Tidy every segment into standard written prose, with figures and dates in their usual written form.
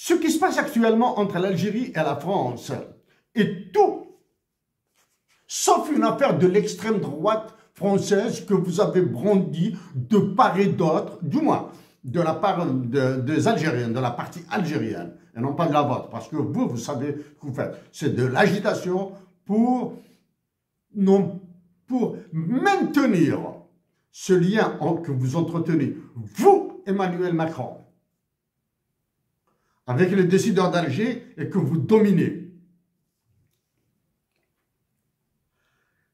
Ce qui se passe actuellement entre l'Algérie et la France est tout sauf une affaire de l'extrême droite française que vous avez brandie de part et d'autre, du moins de la part des Algériens, de la partie algérienne, et non pas de la vôtre, parce que vous savez ce que vous faites. C'est de l'agitation pour maintenir ce lien que vous entretenez, vous, Emmanuel Macron, avec les décideurs d'Alger et que vous dominez.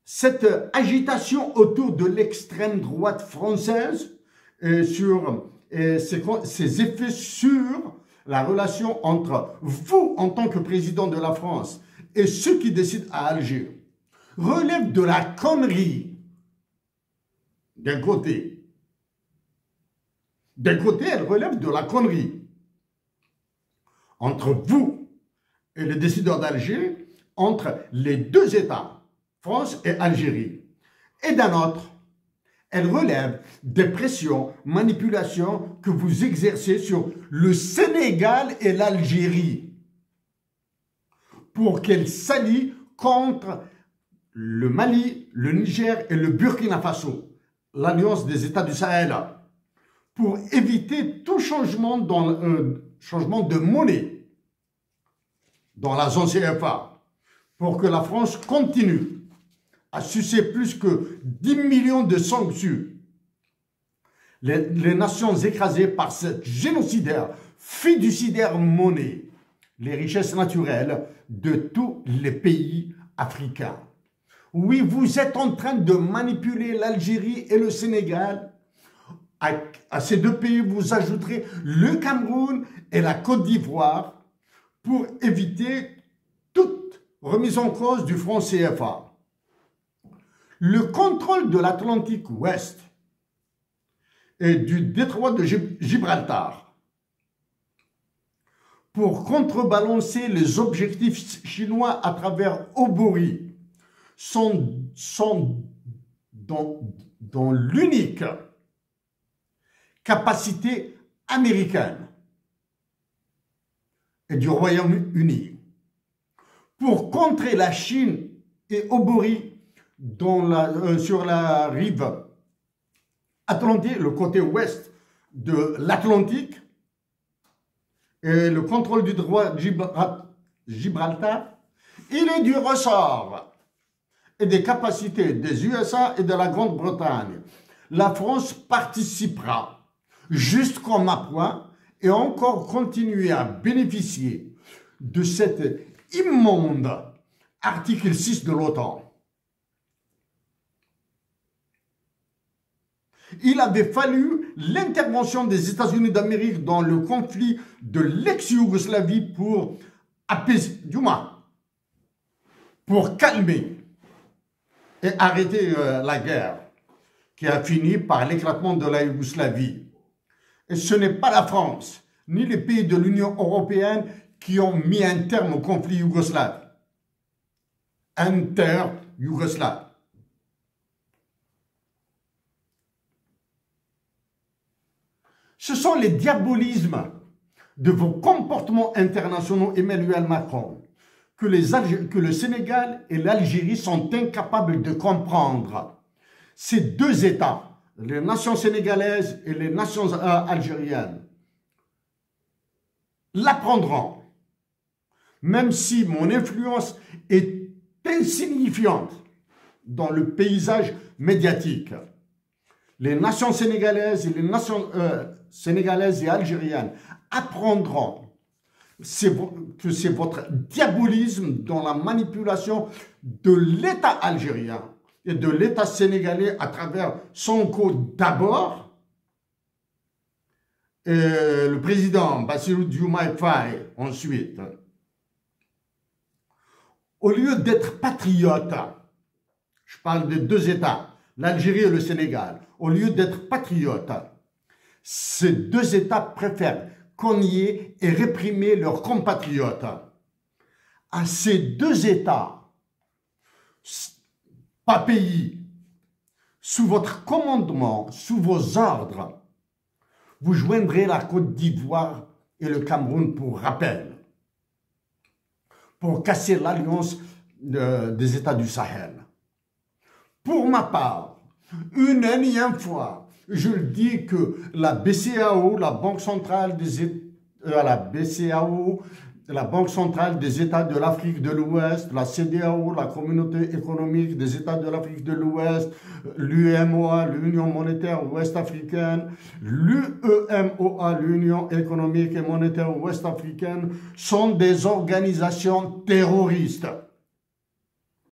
Cette agitation autour de l'extrême droite française et sur ses effets sur la relation entre vous en tant que président de la France et ceux qui décident à Alger relève de la connerie d'un côté. D'un côté, elle relève de la connerie entre vous et les décideurs d'Alger, entre les deux États, France et Algérie. Et d'un autre, elle relève des pressions, manipulations que vous exercez sur le Sénégal et l'Algérie pour qu'elle s'allie contre le Mali, le Niger et le Burkina Faso, l'Alliance des États du Sahel, pour éviter tout changement de monnaie dans la zone CFA, pour que la France continue à sucer plus que 10 millions de sanctions. Les nations écrasées par cette génocidaire, fiduciaire monnaie, les richesses naturelles de tous les pays africains. Oui, vous êtes en train de manipuler l'Algérie et le Sénégal. À ces deux pays, vous ajouterez le Cameroun et la Côte d'Ivoire pour éviter toute remise en cause du franc CFA. Le contrôle de l'Atlantique Ouest et du détroit de Gibraltar pour contrebalancer les objectifs chinois à travers Obori sont dans l'unique capacité américaine et du Royaume-Uni pour contrer la Chine et Obori sur la rive atlantique, le côté ouest de l'Atlantique, et le contrôle du droit de Gibraltar, il est du ressort et des capacités des USA et de la Grande-Bretagne. La France participera jusqu'en appoint et encore continuer à bénéficier de cet immonde article 6 de l'OTAN. Il avait fallu l'intervention des États-Unis d'Amérique dans le conflit de l'ex-Yougoslavie pour apaiser, du moins, pour calmer et arrêter la guerre qui a fini par l'éclatement de la Yougoslavie. Et ce n'est pas la France, ni les pays de l'Union européenne qui ont mis un terme au conflit yougoslave. Inter-yougoslave. Ce sont les diabolismes de vos comportements internationaux, Emmanuel Macron, que le Sénégal et l'Algérie sont incapables de comprendre. Ces deux États, les nations sénégalaises et les nations algériennes, l'apprendront, même si mon influence est insignifiante dans le paysage médiatique. Les nations sénégalaises et les nations sénégalaises et algériennes apprendront que c'est votre diabolisme dans la manipulation de l'État algérien et de l'État sénégalais à travers Sonko d'abord, et le président Bassirou Diomaye Faye ensuite. Au lieu d'être patriote, je parle des deux États, l'Algérie et le Sénégal, au lieu d'être patriotes, ces deux États préfèrent cogner et réprimer leurs compatriotes. À ces deux États, pas pays, sous votre commandement, sous vos ordres, vous joindrez la Côte d'Ivoire et le Cameroun pour rappel, pour casser l'alliance des États du Sahel. Pour ma part, une énième fois, je le dis que la BCEAO, la Banque centrale des États de l'Afrique de l'Ouest, la CEDEAO, la Communauté économique des États de l'Afrique de l'Ouest, l'UEMOA, l'Union monétaire ouest-africaine, l'UEMOA, l'Union économique et monétaire ouest-africaine, sont des organisations terroristes.